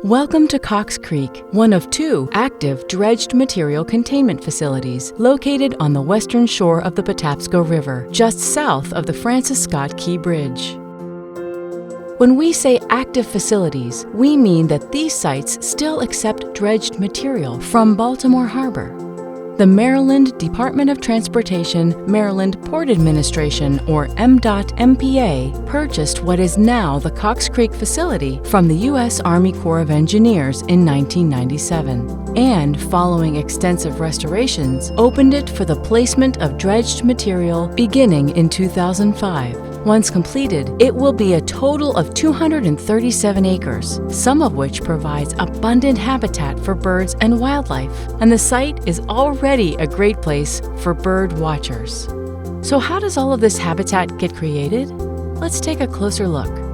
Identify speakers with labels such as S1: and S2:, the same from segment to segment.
S1: Welcome to Cox Creek, one of two active dredged material containment facilities located on the western shore of the Patapsco River, just south of the Francis Scott Key Bridge. When we say active facilities, we mean that these sites still accept dredged material from Baltimore Harbor. The Maryland Department of Transportation, Maryland Port Administration, or MDOT-MPA, purchased what is now the Cox Creek facility from the U.S. Army Corps of Engineers in 1997, and, following extensive restorations, opened it for the placement of dredged material beginning in 2005. Once completed, it will be a total of 237 acres, some of which provides abundant habitat for birds and wildlife, and the site is already a great place for bird watchers. So how does all of this habitat get created? Let's take a closer look.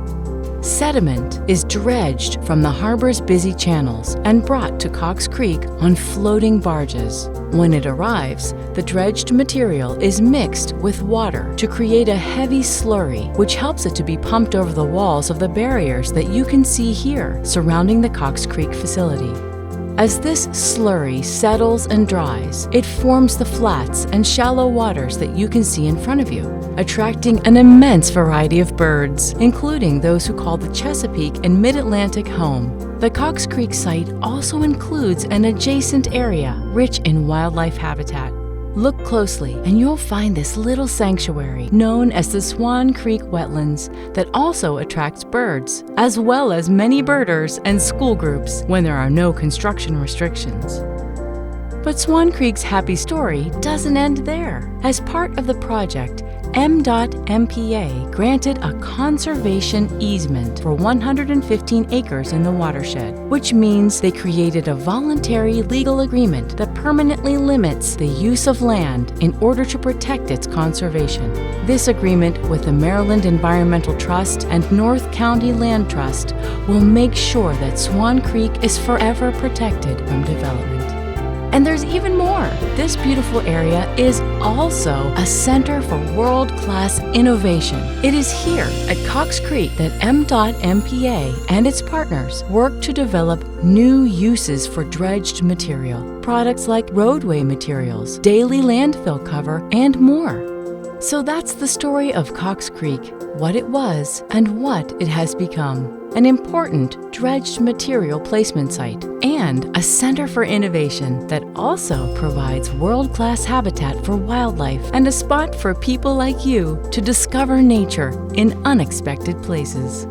S1: Sediment is dredged from the harbor's busy channels and brought to Cox Creek on floating barges. When it arrives, the dredged material is mixed with water to create a heavy slurry, which helps it to be pumped over the walls of the barriers that you can see here surrounding the Cox Creek facility. As this slurry settles and dries, it forms the flats and shallow waters that you can see in front of you, attracting an immense variety of birds, including those who call the Chesapeake and Mid-Atlantic home. The Cox Creek site also includes an adjacent area rich in wildlife habitat. Look closely and you'll find this little sanctuary known as the Swan Creek Wetlands that also attracts birds, as well as many birders and school groups when there are no construction restrictions. But Swan Creek's happy story doesn't end there. As part of the project, MDOT-MPA granted a conservation easement for 115 acres in the watershed, which means they created a voluntary legal agreement that permanently limits the use of land in order to protect its conservation. This agreement with the Maryland Environmental Trust and North County Land Trust will make sure that Swan Creek is forever protected from development. And there's even more. This beautiful area is also a center for world-class innovation. It is here at Cox Creek that MDOT-MPA and its partners work to develop new uses for dredged material, products like roadway materials, daily landfill cover, and more. So that's the story of Cox Creek, what it was and what it has become. An important dredged material placement site, and a center for innovation that also provides world-class habitat for wildlife and a spot for people like you to discover nature in unexpected places.